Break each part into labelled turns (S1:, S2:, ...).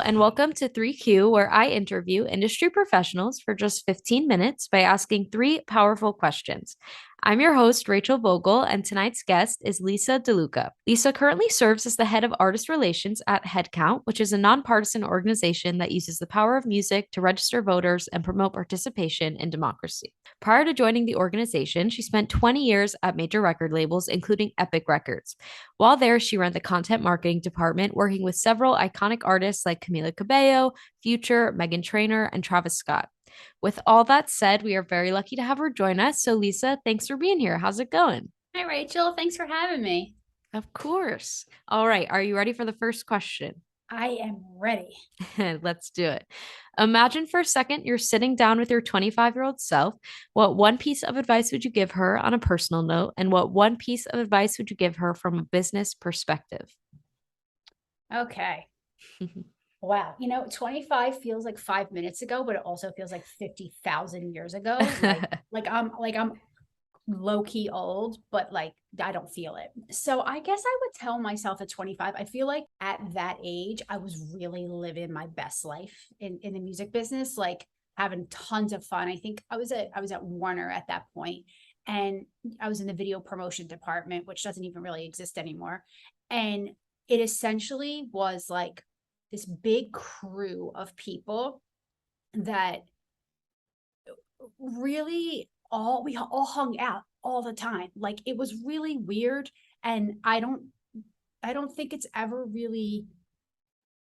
S1: and welcome to 3Q, where I interview industry professionals for just 15 minutes by asking three powerful questions. I'm your host, Rachel Vogel, and tonight's guest is Lisa DeLuca. Lisa currently serves as the head of artist relations at HeadCount, which is a nonpartisan organization that uses the power of music to register voters and promote participation in democracy. Prior to joining the organization, she spent 20 years at major record labels, including Epic Records. While there, she ran the content marketing department, working with several iconic artists like Camila Cabello, Future, Meghan Trainor, and Travis Scott. With all that said, we are very lucky to have her join us. So, Lisa, thanks for being here. How's it going?
S2: Hi, Rachel. Thanks for having me.
S1: Of course. All right. Are you ready for the first question?
S2: I am ready.
S1: Let's do it. Imagine for a second you're sitting down with your 25-year-old self. What one piece of advice would you give her on a personal note? And what one piece of advice would you give her from a business perspective?
S2: Okay. Wow. 25 feels like 5 minutes ago, but it also feels like 50,000 years ago. Like I'm low key old, but like I don't feel it. So I guess I would tell myself at 25, I feel like at that age, I was really living my best life in the music business, like having tons of fun. I think I was at Warner at that point, and I was in the video promotion department, which doesn't even really exist anymore. And it essentially was like this big crew of people that really we all hung out all the time. Like it was really weird, and I don't think it's ever really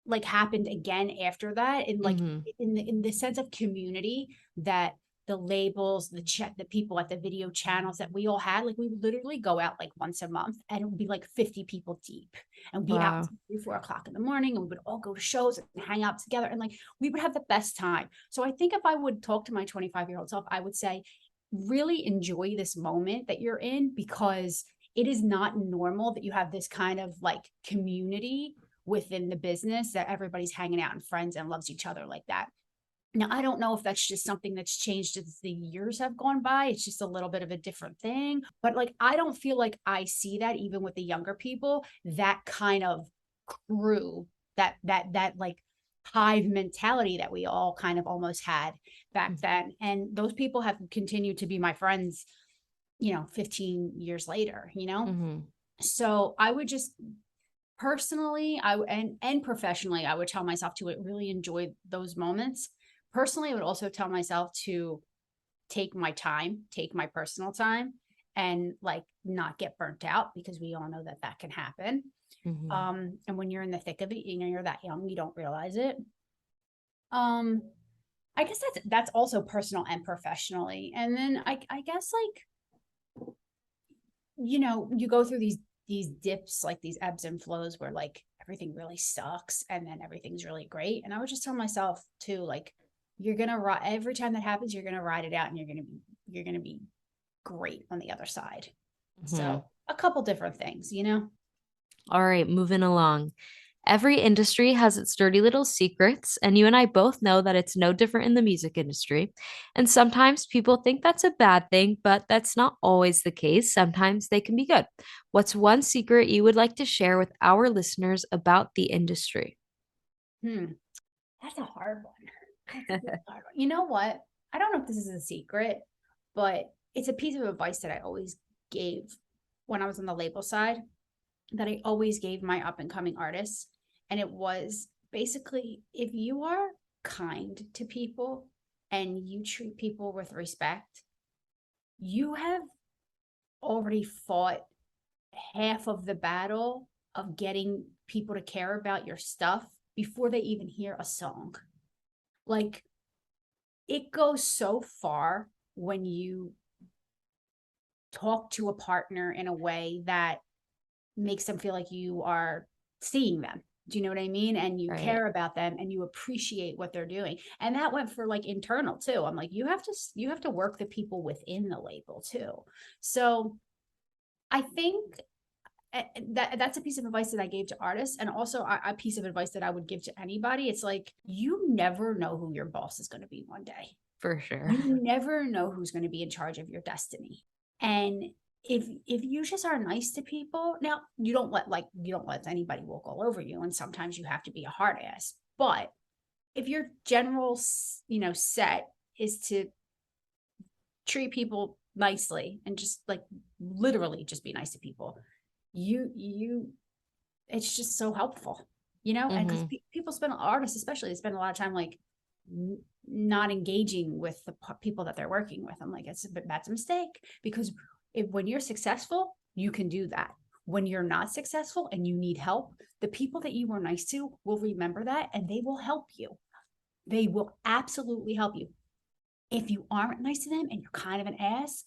S2: like happened again after that, in like
S1: Hmm.
S2: in the sense of community that the labels, the people at the video channels that we all had. Like we would literally go out like once a month, and it would be like 50 people deep, and be out
S1: Wow.
S2: 3, 4 o'clock in the morning, and we would all go to shows and hang out together, and like we would have the best time. So I think if I would talk to my 25-year-old self, I would say really enjoy this moment that you're in, because it is not normal that you have this kind of like community within the business, that everybody's hanging out and friends and loves each other like that. Now, I don't know if that's just something that's changed as the years have gone by. It's just a little bit of a different thing. But like, I don't feel like I see that even with the younger people, that kind of crew, that like hive mentality that we all kind of almost had back then. And those people have continued to be my friends, 15 years later.
S1: Hmm.
S2: So I would just personally, and professionally, I would tell myself to really enjoy those moments. Personally, I would also tell myself to take my time, take my personal time, and like not get burnt out, because we all know that that can happen.
S1: Hmm.
S2: And when you're in the thick of it, you're that young, you don't realize it. Um, I guess that's also personal and professionally. And then I guess like, you go through these dips, like these ebbs and flows, where like everything really sucks and then everything's really great. And I would just tell myself too, like, you're gonna ride every time that happens, you're gonna ride it out, and you're gonna be great on the other side.
S1: Hmm.
S2: So a couple different things.
S1: All right, moving along. Every industry has its dirty little secrets, and you and I both know that it's no different in the music industry. And sometimes people think that's a bad thing, but that's not always the case. Sometimes they can be good. What's one secret you would like to share with our listeners about the industry?
S2: Hmm. That's a hard one. That's a really hard one. You know what? I don't know if this is a secret, but it's a piece of advice that I always gave when I was on the label side, that I always gave my up and coming artists. And it was basically, if you are kind to people and you treat people with respect, you have already fought half of the battle of getting people to care about your stuff before they even hear a song. Like, it goes so far when you talk to a partner in a way that makes them feel like you are seeing them. Do you know what I mean? And you
S1: Right.
S2: care about them and you appreciate what they're doing. And that went for like internal too. I'm like, you have to work the people within the label too. So I think that's a piece of advice that I gave to artists, and also a piece of advice that I would give to anybody. It's like, you never know who your boss is going to be one day.
S1: For sure.
S2: You never know who's going to be in charge of your destiny. And if you just are nice to people, now you don't let anybody walk all over you, and sometimes you have to be a hard ass. But if your general, set is to treat people nicely and just like literally just be nice to people, you it's just so helpful, and because
S1: Mm-hmm.
S2: people spend, artists especially, they spend a lot of time like not engaging with the people that they're working with. I'm like, that's a mistake, because when you're successful, you can do that. When you're not successful and you need help, the people that you were nice to will remember that and they will help you. They will absolutely help you. If you aren't nice to them and you're kind of an ass,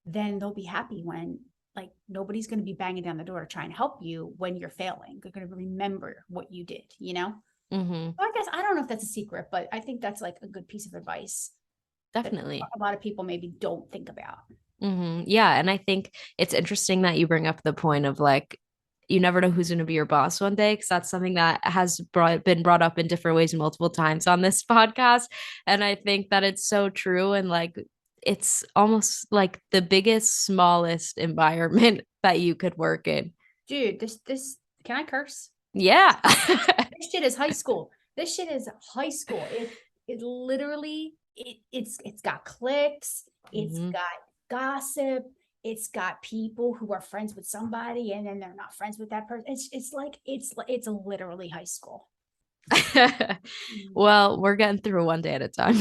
S2: then they'll be happy when, like, nobody's going to be banging down the door to try and help you when you're failing. They're going to remember what you did.
S1: Mm-hmm.
S2: I guess I don't know if that's a secret, but I think that's like a good piece of advice that
S1: Definitely.
S2: a lot of people maybe don't think about.
S1: Mm-hmm. Yeah. And I think it's interesting that you bring up the point of like, you never know who's going to be your boss one day, because that's something that has been brought up in different ways multiple times on this podcast. And I think that it's so true. And like, it's almost like the biggest, smallest environment that you could work in.
S2: Dude, this can I curse?
S1: Yeah.
S2: This shit is high school. This shit is high school. It literally it's got clicks, it's
S1: Mhm.
S2: got gossip, it's got people who are friends with somebody and then they're not friends with that person. It's literally high school.
S1: Well, we're getting through one day at a time.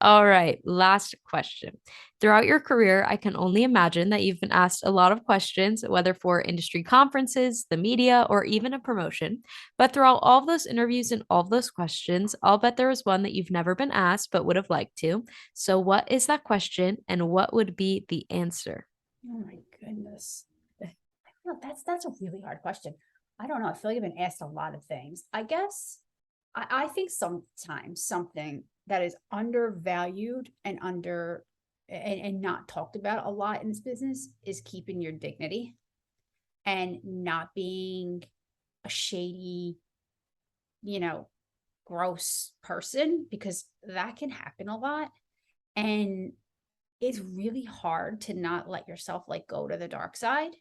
S1: All right, last question. Throughout your career, I can only imagine that you've been asked a lot of questions, whether for industry conferences, the media, or even a promotion. But throughout all of those interviews and all of those questions, I'll bet there was one that you've never been asked but would have liked to. So, what is that question and what would be the answer?
S2: Oh my goodness. No, that's a really hard question. I don't know. I feel like I've been asked a lot of things. I guess I think sometimes something that is undervalued and and not talked about a lot in this business is keeping your dignity and not being a shady, you know, gross person, because that can happen a lot. And it's really hard to not let yourself like go to the dark side.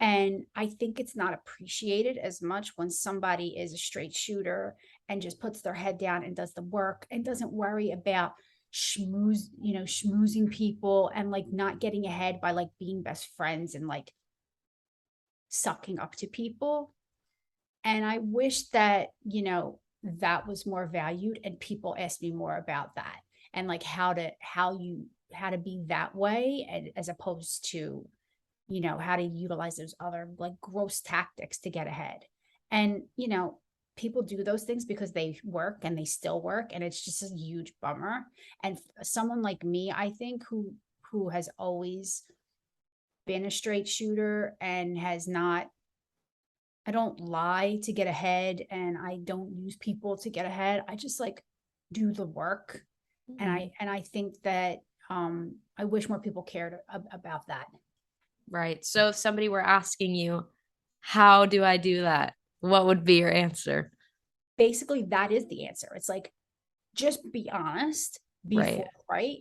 S2: And I think it's not appreciated as much when somebody is a straight shooter and just puts their head down and does the work and doesn't worry about schmoozing people and like not getting ahead by like being best friends and like sucking up to people. And I wish that, that was more valued and people asked me more about that and like how to be that way, and as opposed to how to utilize those other like gross tactics to get ahead. And, people do those things because they work and they still work. And it's just a huge bummer. And someone like me, I think, who has always been a straight shooter and has not, I don't lie to get ahead and I don't use people to get ahead. I just like do the work. And
S1: Mhm.
S2: I think that I wish more people cared about that.
S1: Right. So, if somebody were asking you, how do I do that? What would be your answer?
S2: Basically, that is the answer. It's like, just be honest, be
S1: Right.
S2: forthright,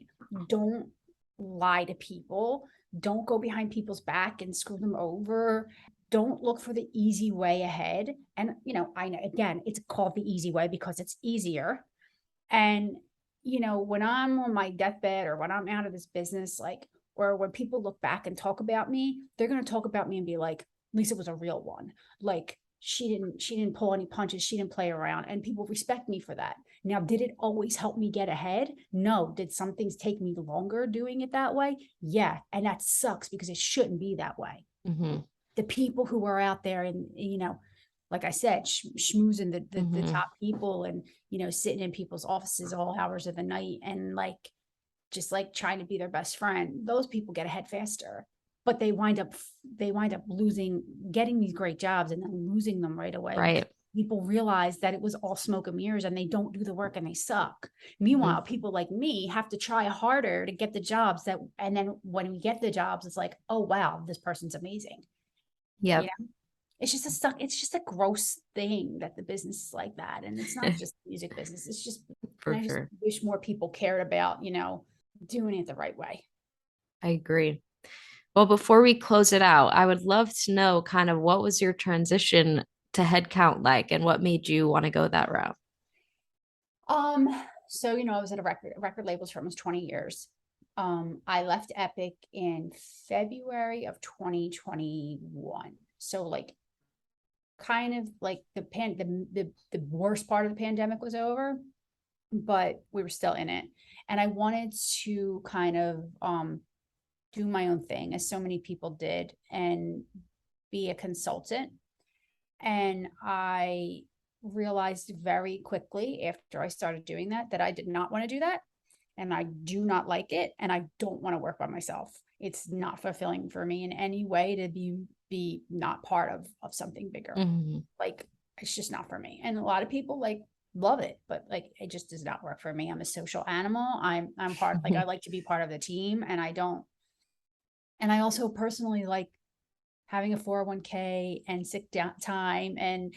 S2: don't lie to people, don't go behind people's back and screw them over, don't look for the easy way ahead. And I know, again, it's called the easy way because it's easier. And when I'm on my deathbed or when I'm out of this business, like, or when people look back and talk about me, they're going to talk about me and be like, Lisa was a real one. Like, she didn't pull any punches, she didn't play around, and people respect me for that. Now, did it always help me get ahead? No. Did some things take me longer doing it that way? Yeah, and that sucks because it shouldn't be that way.
S1: Mm-hmm.
S2: The people who are out there and like I said, schmoozing the
S1: Mm-hmm.
S2: top people and sitting in people's offices all hours of the night and like just like trying to be their best friend, those people get ahead faster. But they wind up losing, getting these great jobs and then losing them right away because
S1: Right.
S2: people realize that it was all smoke and mirrors and they don't do the work and they suck.
S1: Mm-hmm.
S2: Meanwhile, people like me have to try harder to get the jobs that, and then when we get the jobs, it's like, oh wow, this person's amazing. You
S1: Yep.
S2: know, it's just a stuck. It's just a gross thing that the business is like that, and it's not just the music business. It's just, and
S1: For
S2: I just
S1: sure.
S2: wish more people cared about, doing it the right way.
S1: I agree. Well, before we close it out, I would love to know kind of what was your transition to HeadCount like, and what made you want to go that route?
S2: Um, so I was at a record labels for almost 20 years. I left Epic in February of 2021. So like kind of like the worst part of the pandemic was over, but we were still in it. And I wanted to kind of do my own thing, as so many people did, and be a consultant. And I realized very quickly after I started doing that I did not want to do that. And I do not like it. And I don't want to work by myself. It's not fulfilling for me in any way to be not part of something bigger.
S1: Mm-hmm.
S2: Like, it's just not for me. And a lot of people like love it, but like it just does not work for me. I'm a social animal. I'm part, like I like to be part of the team, and I don't. And I also personally like having a 401k and sick down time and,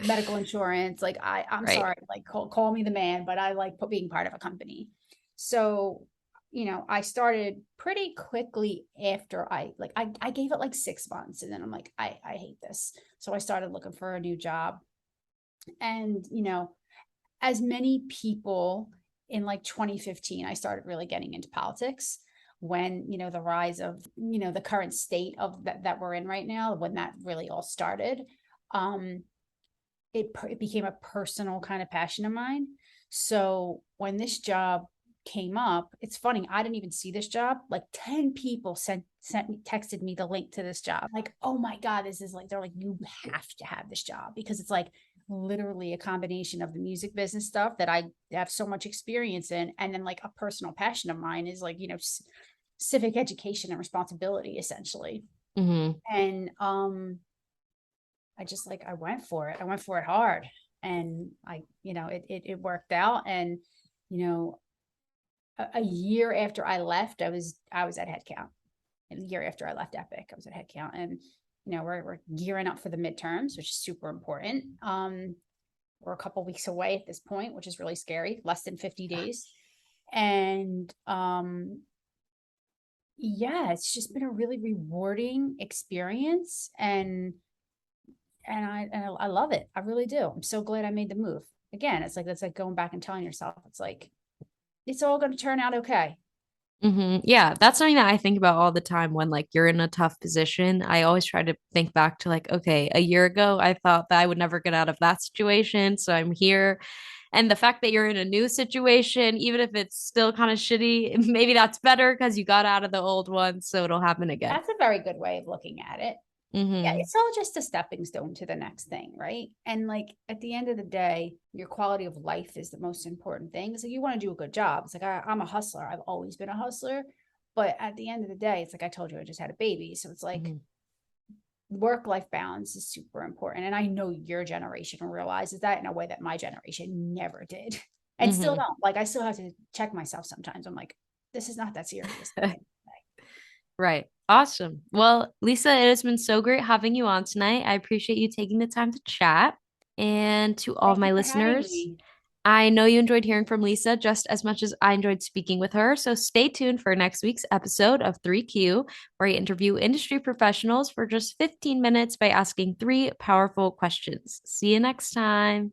S2: medical insurance. Like I'm
S1: Right.
S2: sorry, like call me the man, but I like being part of a company. So, I started pretty quickly after I gave it like 6 months, and then I'm like, I hate this. So I started looking for a new job. And, as many people in like 2015, I started really getting into politics when, the rise of, the current state of that we're in right now, when that really all started. It became a personal kind of passion of mine. So when this job came up, it's funny, I didn't even see this job. Like 10 people texted me the link to this job. Like, oh my God, this is like, they're like, you have to have this job, because it's like literally a combination of the music business stuff that I have so much experience in. And then like a personal passion of mine is like, civic education and responsibility, essentially.
S1: Mm-hmm.
S2: And I just like, I went for it hard. And it worked out. And, a year after I left, I was at HeadCount. And a year after I left Epic, I was at HeadCount. And, we're gearing up for the midterms, which is super important. We're a couple weeks away at this point, which is really scary, less than 50 days. And, yeah, it's just been a really rewarding experience. And I love it. I really do. I'm so glad I made the move. Again, it's like, that's like going back and telling yourself, it's like, it's all going to turn out okay.
S1: Mm-hmm. Yeah, that's something that I think about all the time when like you're in a tough position. I always try to think back to like, okay, a year ago, I thought that I would never get out of that situation. So I'm here. And the fact that you're in a new situation, even if it's still kind of shitty, maybe that's better because you got out of the old one. So it'll happen again.
S2: That's a very good way of looking at it. Yeah,
S1: Mm-hmm.
S2: it's all just a stepping stone to the next thing, right? And like at the end of the day, your quality of life is the most important thing. So you want to do a good job. It's like I'm a hustler. I've always been a hustler. But at the end of the day, it's like I told you, I just had a baby. So it's like
S1: Mm-hmm.
S2: work-life balance is super important. And I know your generation realizes that in a way that my generation never did. And still
S1: Mm-hmm.
S2: don't. Like I still have to check myself sometimes. I'm like, this is not that serious.
S1: Right. Awesome. Well, Lisa, it has been so great having you on tonight. I appreciate you taking the time to chat. And to all of
S2: Thank you
S1: my
S2: for having
S1: listeners,
S2: me.
S1: I know you enjoyed hearing from Lisa just as much as I enjoyed speaking with her. So stay tuned for next week's episode of 3Q, where I interview industry professionals for just 15 minutes by asking three powerful questions. See you next time.